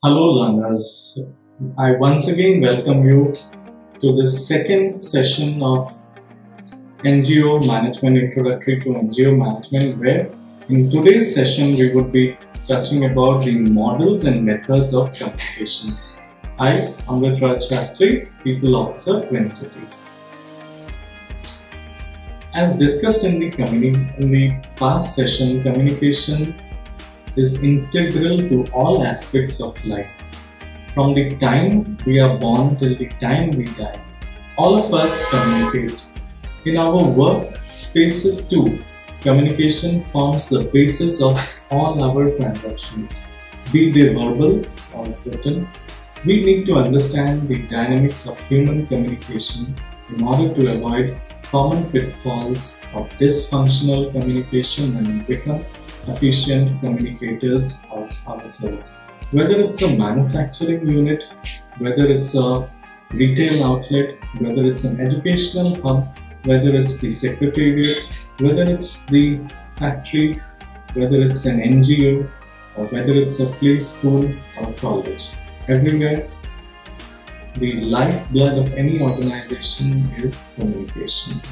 Hello learners, I once again welcome you to the second session of NGO Management, Introductory to NGO Management, where in today's session we would be touching about the models and methods of communication. I, Amrit Raj Shastri, People Officer, Twin Cities. As discussed in the past session, communication is integral to all aspects of life. From the time we are born till the time we die, all of us communicate. In our work spaces too, communication forms the basis of all our transactions, be they verbal or written. We need to understand the dynamics of human communication in order to avoid common pitfalls of dysfunctional communication and become efficient communicators of ourselves. Whether it's a manufacturing unit, whether it's a retail outlet, whether it's an educational hub, whether it's the secretariat, whether it's the factory, whether it's an NGO, or whether it's a play school or college. Everywhere, the lifeblood of any organization is communication.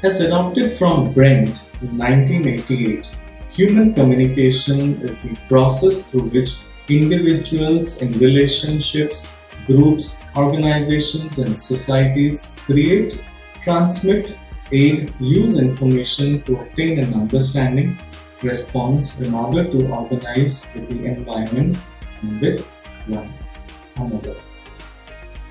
As adopted from Brent in 1988, human communication is the process through which individuals in relationships, groups, organizations and societies create, transmit, aid, use information to obtain an understanding, response in order to organize with the environment and with one another.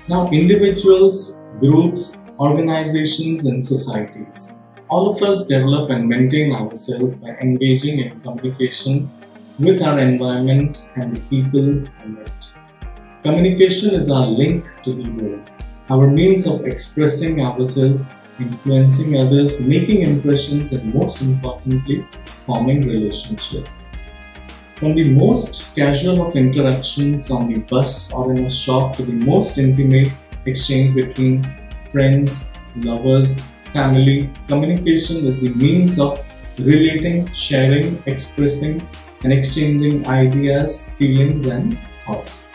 Now, individuals, groups, organizations and societies. All of us develop and maintain ourselves by engaging in communication with our environment and the people in it. Communication is our link to the world, our means of expressing ourselves, influencing others, making impressions and most importantly, forming relationships. From the most casual of interactions on the bus or in a shop to the most intimate exchange between friends, lovers, family, communication is the means of relating, sharing, expressing and exchanging ideas, feelings and thoughts.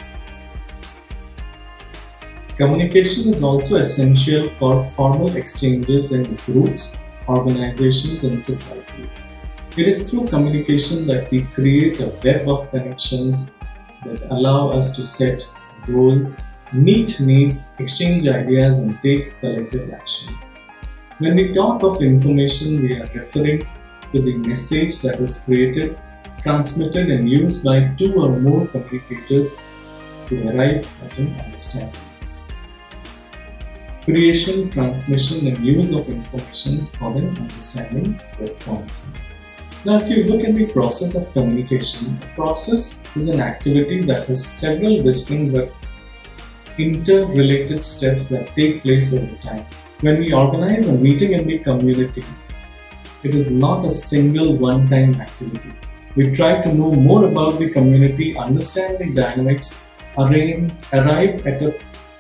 Communication is also essential for formal exchanges in groups, organizations and societies. It is through communication that we create a web of connections that allow us to set goals, meet needs, exchange ideas and take collective action. When we talk of information, we are referring to the message that is created, transmitted and used by two or more communicators to arrive at an understanding. Creation, transmission and use of information for an understanding response. Now, if you look at the process of communication, a process is an activity that has several distinct but interrelated steps that take place over time. When we organize a meeting in the community, it is not a single one-time activity. We try to know more about the community, understand the dynamics, arrive at an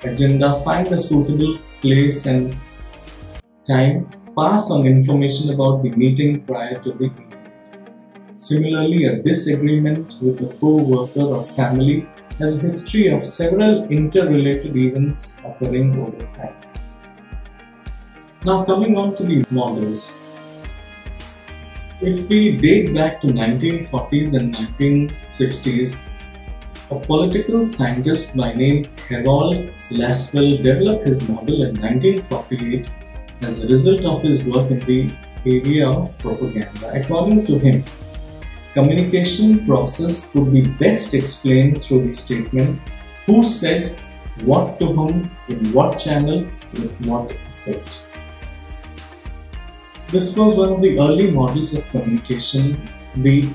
agenda, find a suitable place and time, pass on information about the meeting prior to the event. Similarly, a disagreement with a co-worker or family has a history of several interrelated events occurring over time. Now, coming on to the models. If we date back to 1940s and 1960s, a political scientist by name Harold Lasswell developed his model in 1948 as a result of his work in the area of propaganda. According to him, communication process could be best explained through the statement, who said what to whom, in what channel, with what effect. This was one of the early models of communication, the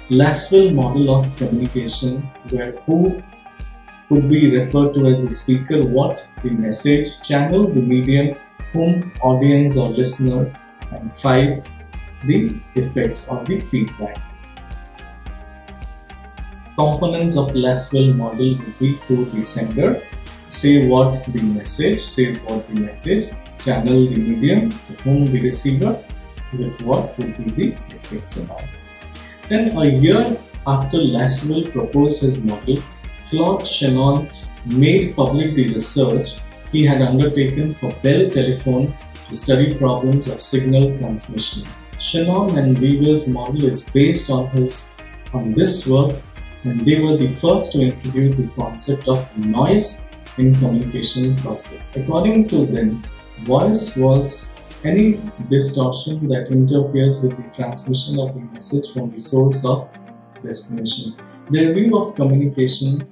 Lasswell model of communication, where who could be referred to as the speaker, what, the message, channel, the medium, whom, audience or listener, and 5, the effect or the feedback. Components of Lasswell model would be who, the sender, say what, the message, says what the message, channel, the medium, to whom, the receiver, with what would be the effect about. Then a year after Lasswell proposed his model, Claude Shannon made public the research he had undertaken for Bell Telephone to study problems of signal transmission. Shannon and Weaver's model is based on this work, and they were the first to introduce the concept of noise in communication process. According to them, voice was any distortion that interferes with the transmission of the message from the source of destination. Their view of communication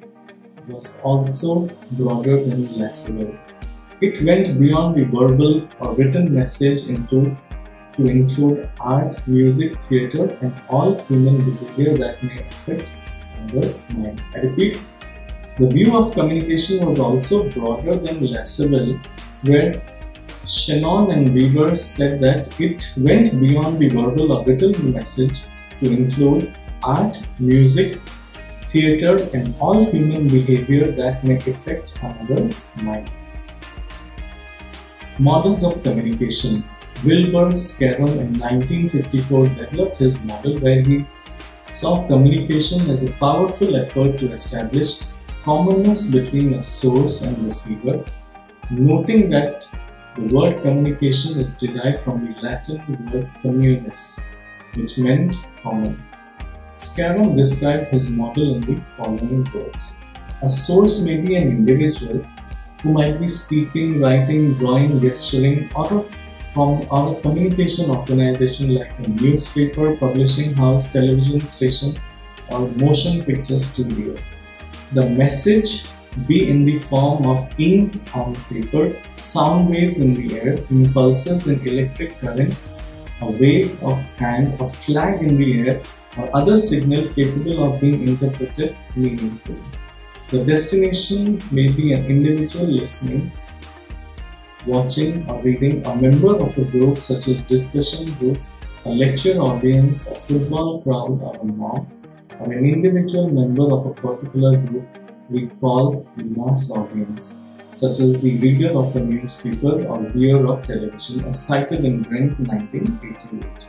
was also broader than Lasswell. It went beyond the verbal or written message to include art, music, theatre, and all human behavior that may affect the mind. I repeat, the view of communication was also broader than Lasswell, where Shannon and Weaver said that it went beyond the verbal or written message to include art, music, theatre, and all human behavior that may affect another mind. Models of communication. Wilbur Scarum in 1954 developed his model where he saw communication as a powerful effort to establish commonness between a source and receiver, noting that the word communication is derived from the Latin word communis, which meant common. Scarum described his model in the following words. A source may be an individual who might be speaking, writing, drawing, gesturing, or a communication organization like a newspaper, publishing house, television station, or motion picture studio. The message be in the form of ink on paper, sound waves in the air, impulses in electric current, a wave of hand, a flag in the air, or other signal capable of being interpreted meaningfully. The destination may be an individual listening, watching, or reading, a member of a group such as discussion group, a lecture audience, a football crowd, or a mob, or an individual member of a particular group we call the mass audience, such as the reader of a newspaper or viewer of television, as cited in Brent 1988.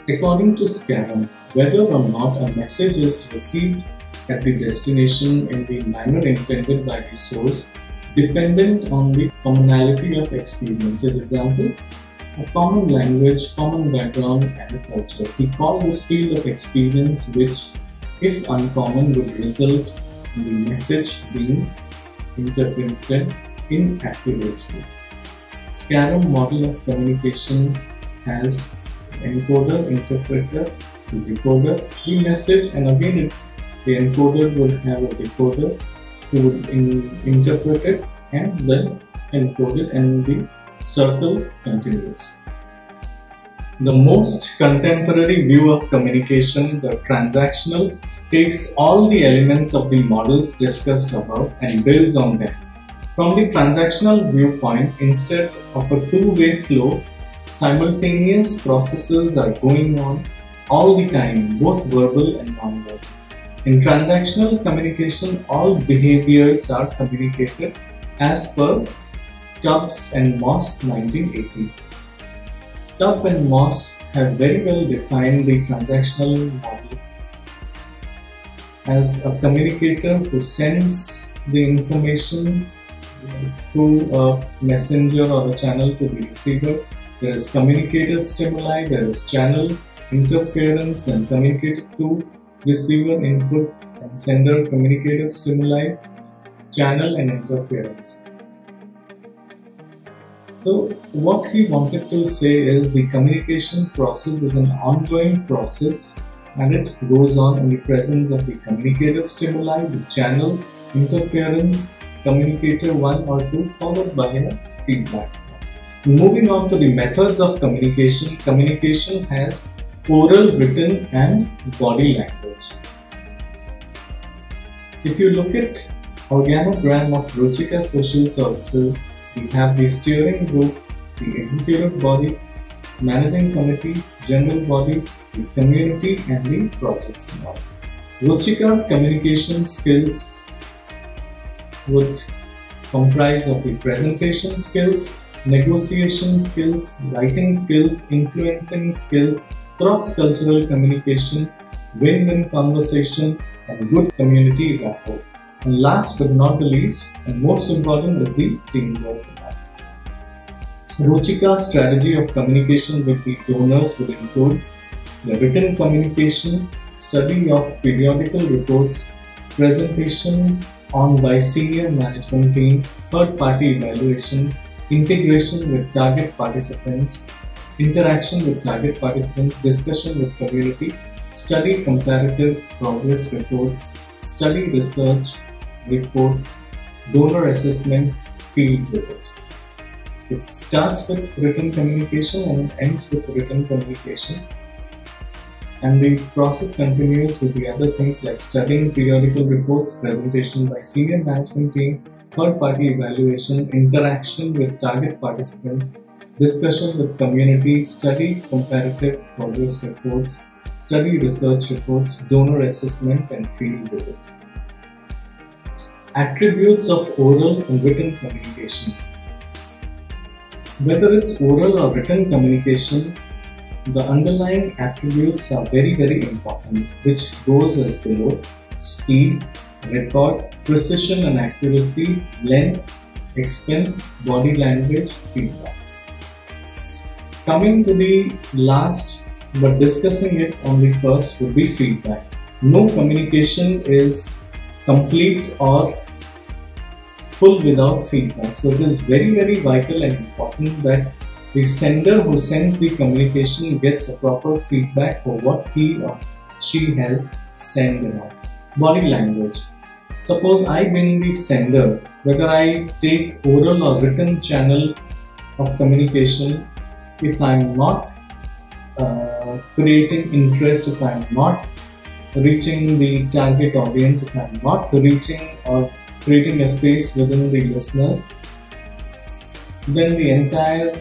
According to Scarum, whether or not a message is received at the destination in the manner intended by the source dependent on the commonality of experiences. Example, a common language, common background, and a culture. He called this field of experience which, if uncommon, would result in the message being interpreted inaccurately. Scarum model of communication has encoder, interpreter, the decoder, the message, and again the encoder would have a decoder who would interpret it and then encode it, and the circle continues. The most contemporary view of communication, the transactional, takes all the elements of the models discussed above and builds on them. From the transactional viewpoint, instead of a two-way flow, simultaneous processes are going on all the time, both verbal and non-verbal. In transactional communication, all behaviors are communicated as per Tubbs and Moss 1980. Tubbs and Moss have very well defined the transactional model as a communicator who sends the information through a messenger or a channel to the receiver. There is communicative stimuli, there is channel interference, then communicated to receiver input and sender communicative stimuli, channel and interference. So what we wanted to say is the communication process is an ongoing process and it goes on in the presence of the communicative stimuli, the channel, interference, communicator 1 or 2 followed by a feedback. Moving on to the methods of communication, communication has oral, written and body language. If you look at organogram of Ruchika Social Services, we have the steering group, the executive body, managing committee, general body, the community and the projects body. Ruchika's communication skills would comprise of the presentation skills, negotiation skills, writing skills, influencing skills, cross-cultural communication, win-win conversation, and good community rapport. And last but not the least, and most important, is the teamwork. Ruchika's strategy of communication with the donors will include the written communication, study of periodical reports, presentation on by senior management team, third-party evaluation, integration with target participants, interaction with target participants, discussion with community, study comparative progress reports, study research report, donor assessment, field visit. It starts with written communication and ends with written communication. And the process continues with the other things like studying periodical reports, presentation by senior management team, third-party evaluation, interaction with target participants, discussion with community, study comparative progress reports, study research reports, donor assessment, and field visit. Attributes of oral and written communication. Whether it's oral or written communication, the underlying attributes are very important, which goes as below: speed, record, precision and accuracy, length, expense, body language, feedback. Coming to the last, but discussing it on the first, would be feedback. No communication is complete or full without feedback. So it is very vital and important that the sender who sends the communication gets a proper feedback for what he or she has sent about. Body language. Suppose I being the sender, whether I take oral or written channel of communication, if I am not creating interest, if I am not reaching the target audience, if I am not reaching or creating a space within the listeners, then the entire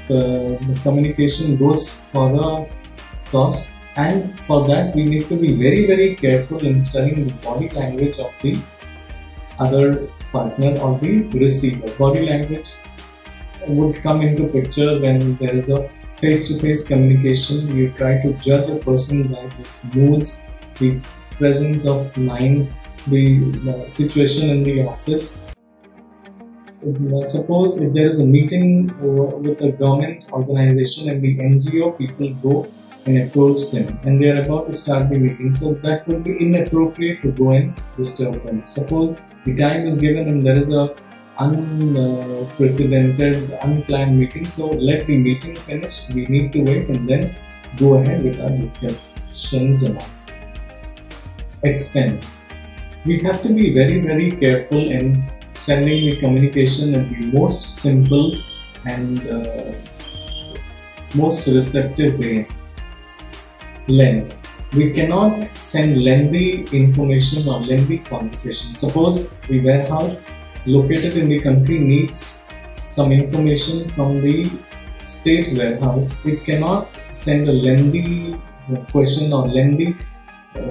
communication goes for a toss. And for that, we need to be very careful in studying the body language of the other partner or the receiver. Body language would come into picture when there is a face-to-face communication. You try to judge a person by his moods, the presence of mind, the situation in the office. Suppose if there is a meeting with a government organization and the NGO people go and approach them and they are about to start the meeting, so that would be inappropriate to go and disturb them. Suppose the time is given and there is a unprecedented, unplanned meeting, so let the meeting finish, we need to wait and then go ahead with our discussions and all. Expense. We have to be very careful in sending the communication in the most simple and most receptive way. Length. We cannot send lengthy information or lengthy conversation. Suppose the warehouse located in the country needs some information from the state warehouse. It cannot send a lengthy question or lengthy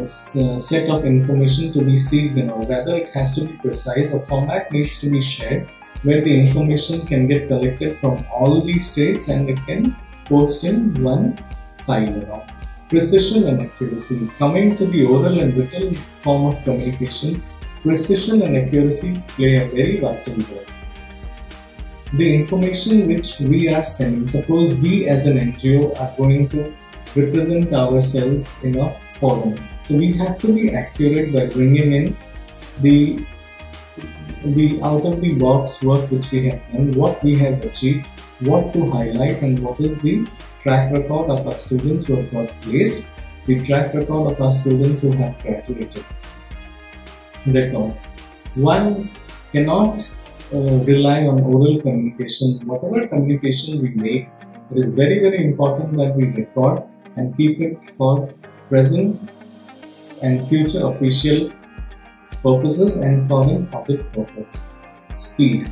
set of information to be seeked, rather it has to be precise. A format needs to be shared where the information can get collected from all the states and it can post in one file. Precision and accuracy. Coming to the oral and written form of communication, precision and accuracy play a very vital role. The information which we are sending, suppose we as an NGO are going to represent ourselves in a forum. So we have to be accurate by bringing in the out of the box work which we have done, what we have achieved, what to highlight, and what is the track record of our students who have got placed, the track record of our students who have graduated. Record. One cannot rely on oral communication. Whatever communication we make, it is very important that we record and keep it for present and future official purposes and for an audit purpose. Speed.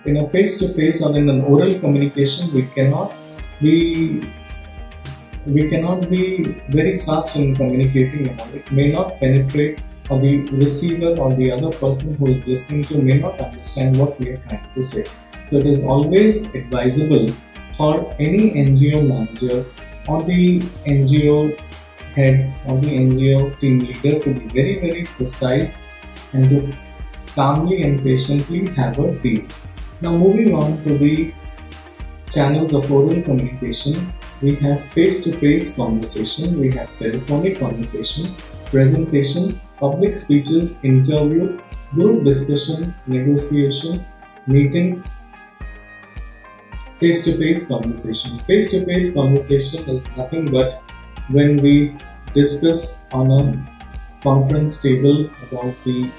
In a face-to-face or in an oral communication, we cannot be very fast in communicating. It may not penetrate, or the receiver or the other person who is listening to may not understand what we are trying to say. So it is always advisable for any NGO manager or the NGO head or the NGO team leader to be very precise and to calmly and patiently have a deal. Now moving on to the channels of oral communication, we have face-to-face conversation, we have telephonic conversation, presentation, public speeches, interview, group discussion, negotiation, meeting, face-to-face conversation. Face-to-face conversation is nothing but when we discuss on a conference table about the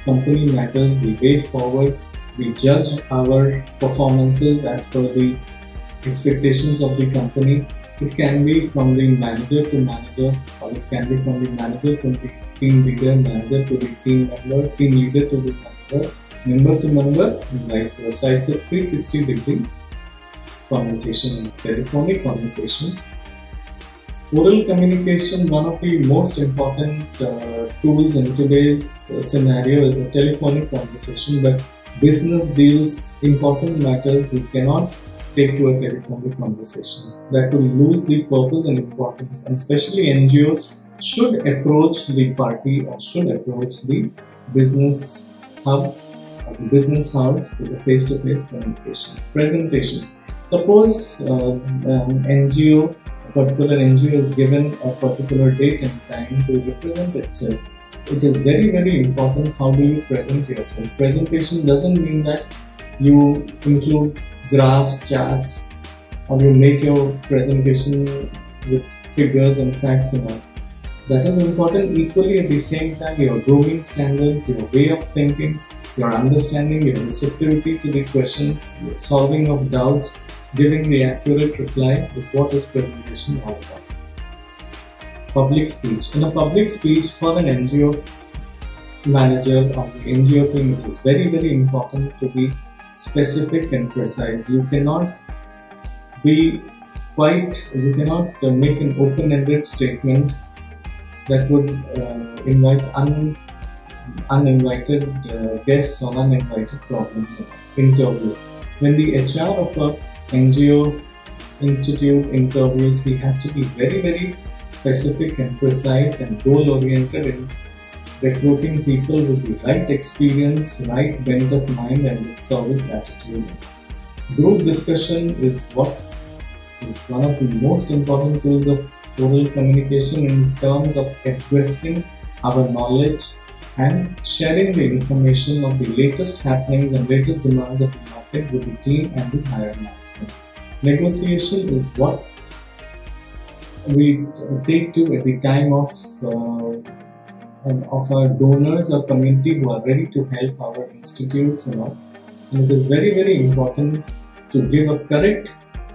company matters, the way forward, we judge our performances as per the expectations of the company. It can be from the manager to manager, or it can be from the manager to the team leader, manager to the team member, team leader to the member, member to member, and vice versa. It's a 360-degree conversation and telephonic conversation. Oral communication, one of the most important tools in today's scenario is a telephonic conversation, but business deals, important matters, we cannot take to a telephonic conversation. That will lose the purpose and importance, and especially NGOs should approach the party or should approach the business hub or the business house with a face-to-face communication. Presentation. Suppose NGO, a particular NGO is given a particular date and time to represent itself. It is very important how do you present yourself. Presentation doesn't mean that you include graphs, charts, or you make your presentation with figures and facts and all. That is important. Equally at the same time, your grooming standards, your way of thinking, your understanding, your receptivity to the questions, your solving of doubts, giving the accurate reply is what is presentation all about. Public speech. In a public speech for an NGO manager or the NGO team, it is very important to be specific and precise. You cannot make an open-ended statement that would invite uninvited guests or uninvited problems. Interview. When the HR of a NGO institute interviews, he has to be very specific and precise and goal-oriented in recruiting people with the right experience, right bent of mind, and with service attitude. Group discussion is what is one of the most important tools of oral communication in terms of expressing our knowledge and sharing the information of the latest happenings and latest demands of the market with the team and the higher management. Negotiation is what we take to at the time of our donors or community who are ready to help our institutes and all. And it is very important to give a correct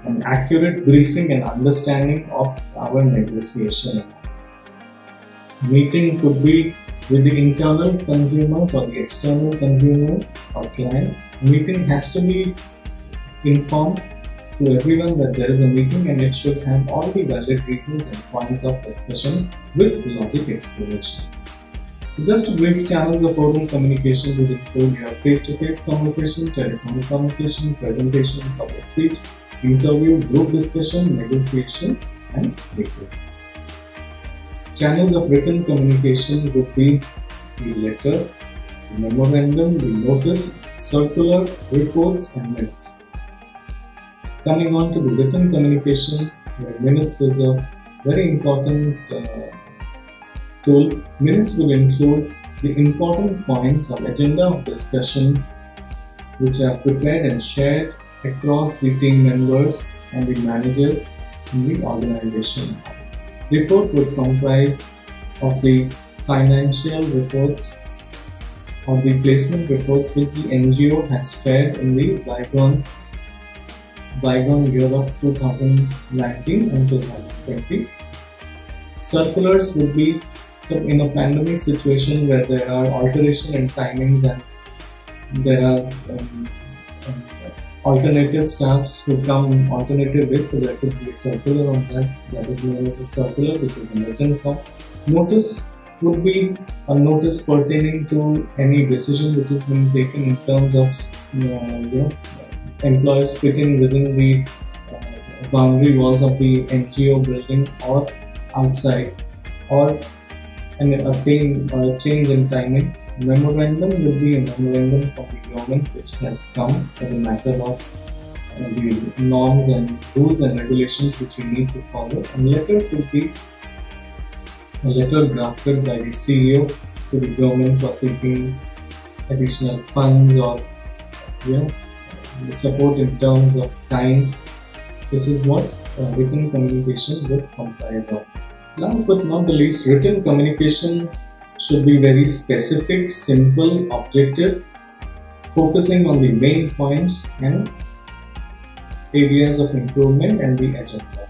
and accurate briefing and understanding of our negotiation. Meeting could be with the internal consumers or the external consumers or clients. Meeting has to be informed to everyone that there is a meeting, and it should have all the valid reasons and points of discussions with logic explanations. Just brief channels of oral communication would include your face-to-face conversation, telephonic conversation, presentation, public speech, interview, group discussion, negotiation, and review. Channels of written communication would be the letter, the memorandum, the notice, circular, reports, and minutes. Coming on to the written communication, where minutes is a very important tool. Minutes will include the important points of agenda of discussions which are prepared and shared across the team members and the managers in the organization. Report would comprise of the financial reports or the placement reports which the NGO has fared in the bygone year of 2019 and 2020. Circulars would be, so in a pandemic situation where there are alteration in timings and there are alternative staffs who come in alternative ways, so there could be a circular on that. That is known as a circular, which is in written form. Notice would be a notice pertaining to any decision which has been taken in terms of employees fitting within the boundary walls of the NGO building or outside. or obtain a change in timing. Memorandum would be a memorandum from the government which has come as a matter of the norms and rules and regulations which we need to follow. And letter could be a letter drafted by the CEO to the government for seeking additional funds or the support in terms of time. This is what written communication would comprise of. Last but not the least, written communication should be very specific, simple, objective, focusing on the main points and areas of improvement and the agenda.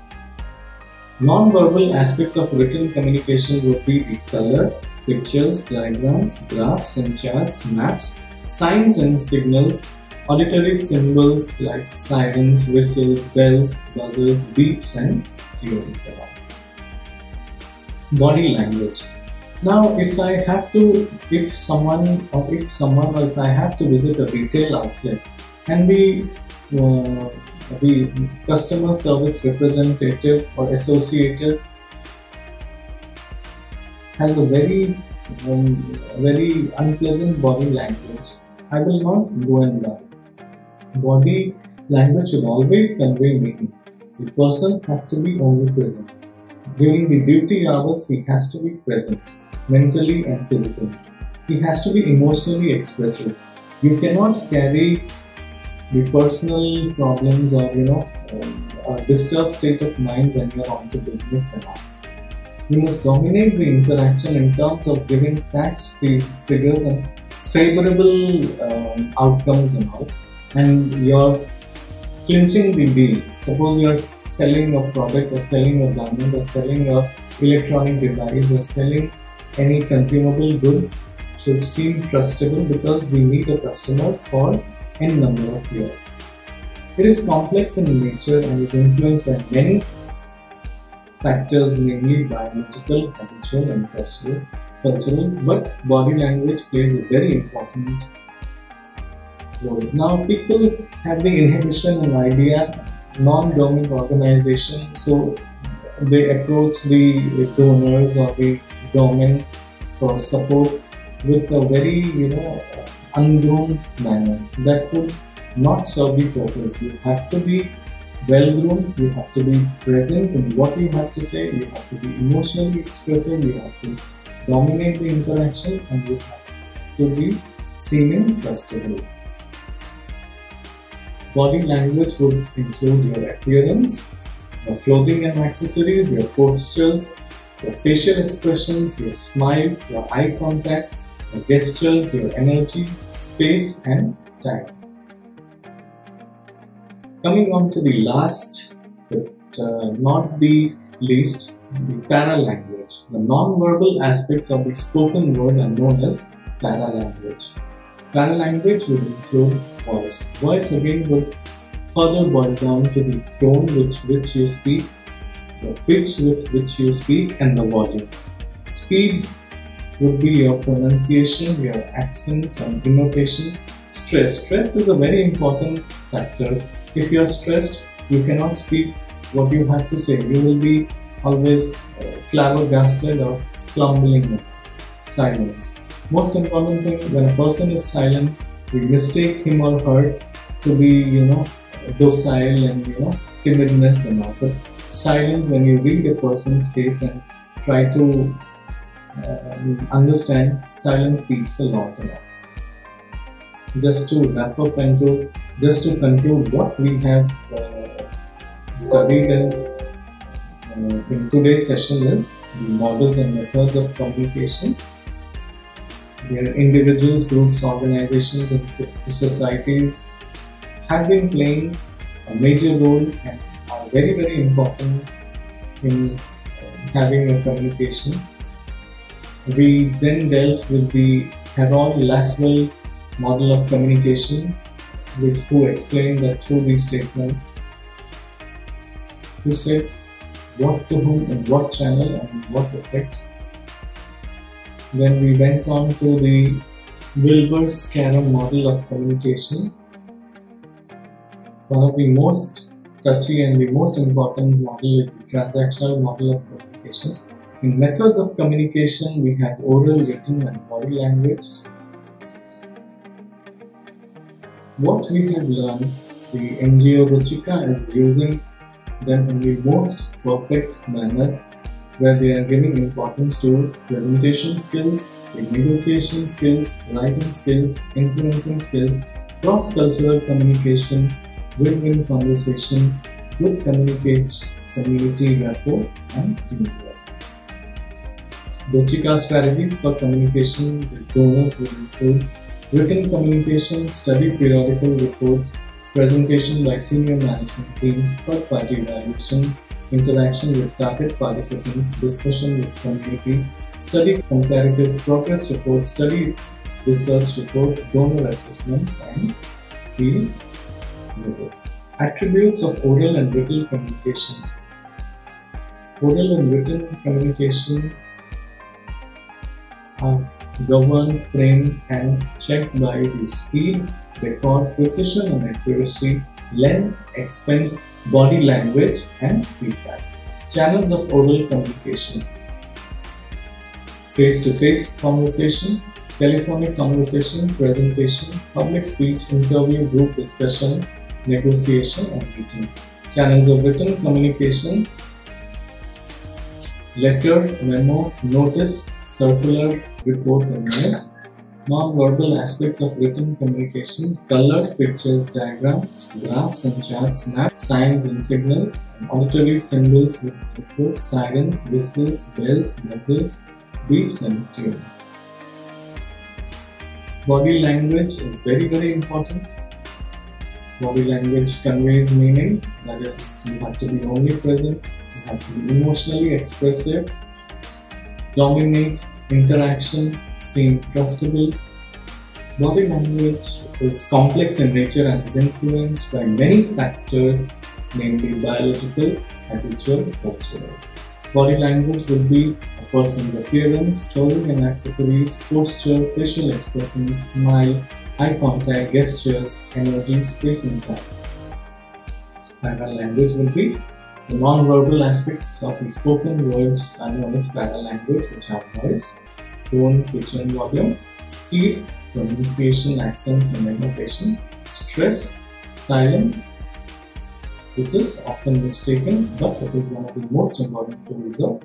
Non-verbal aspects of written communication would be the color, pictures, diagrams, graphs and charts, maps, signs and signals, auditory symbols like sirens, whistles, bells, buzzers, beeps and tunes. Body language. Now, if I have to visit a retail outlet and the customer service representative or associated has a very unpleasant body language, I will not go and buy. Body language should always convey meaning. The person has to be omnipresent. During the duty hours, he has to be present, mentally and physically. He has to be emotionally expressive. You cannot carry the personal problems or a disturbed state of mind when you are on to business and all. You must dominate the interaction in terms of giving facts, figures and favorable outcomes and all. And you're clinching the deal. Suppose you're selling a product or selling a garment or selling an electronic device or selling any consumable good, should seem trustable because we need a customer for n number of years. It is complex in nature and is influenced by many factors, namely biological, habitual and cultural, but body language plays a very important role. Now, people have the inhibition and idea, non-government organization, so they approach the donors or the government for support with a very ungroomed manner. That would not serve the purpose. You have to be well-groomed, you have to be present in what you have to say, you have to be emotionally expressive, you have to dominate the interaction, and you have to be seeming trustable. Body language would include your appearance, your clothing and accessories, your postures, your facial expressions, your smile, your eye contact, your gestures, your energy, space and time. Coming on to the last, but not the least, the paralanguage. The non-verbal aspects of the spoken word are known as paralanguage. Paralanguage would include voice. Voice again would further boil down to the tone with which you speak, the pitch with which you speak and the volume. Speed would be your pronunciation, your accent and intonation. Stress. Stress is a very important factor. If you are stressed, you cannot speak what you have to say. You will be always flabbergasted or fumbling. Silence. Most important thing, when a person is silent, we mistake him or her to be, docile and, timidness and all. But silence, when you read a person's face and try to understand, silence speaks a lot. Just to wrap up and just to conclude what we have studied in today's session is the models and methods of communication. Where individuals, groups, organizations and societies have been playing a major role and are very, very important in having a communication. We then dealt with the Harold Lasswell model of communication, who explained that through the statement, who said what to whom in what channel and what effect. Then we went on to the Wilbur-Scarum model of communication. One of the most touchy and the most important model is the transactional model of communication. In methods of communication, we have oral, written and body language. What we have learned, the NGO Ruchika is using them in the most perfect manner, where they are giving importance to presentation skills, negotiation skills, writing skills, influencing skills, cross-cultural communication, win-win conversation, good community rapport, and teamwork. Ruchika strategies for communication with donors will include written communication, study periodical reports, presentation by senior management teams, third-party evaluation, interaction with target participants, discussion with community, study comparative progress report, study research report, donor assessment, and field visit. Attributes of oral and written communication. Oral and written communication are governed, framed, and checked by the speed, record, precision and accuracy, length, expense, body language, and feedback. Channels of oral communication: face-to-face conversation, telephonic conversation, presentation, public speech, interview, group discussion, negotiation, and meeting. Channels of written communication: letter, memo, notice, circular, report, and minutes. Non-verbal aspects of written communication: color, pictures, diagrams, graphs and charts, maps, signs and signals, and auditory symbols with reports, sirens, whistles, bells, buzzers, beeps, and tunes. Body language is very important. Body language conveys meaning, that is, you have to be omnipresent, you have to be emotionally expressive, dominate interaction, seem trustable. Body language is complex in nature and is influenced by many factors, namely biological, habitual, cultural. Body language will be a person's appearance, clothing and accessories, posture, facial expressions, smile, eye contact, gestures, energy, space and time. Paralanguage will be the non-verbal aspects of the spoken words are known as paralanguage, which are voice, tone, pitch and volume, speed, pronunciation, accent and intonation, stress, silence, which is often mistaken, but it is one of the most important tools of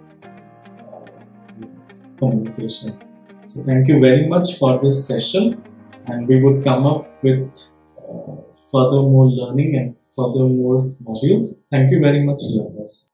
communication. So thank you very much for this session, and we would come up with further more learning and further more modules. Thank you very much, learners.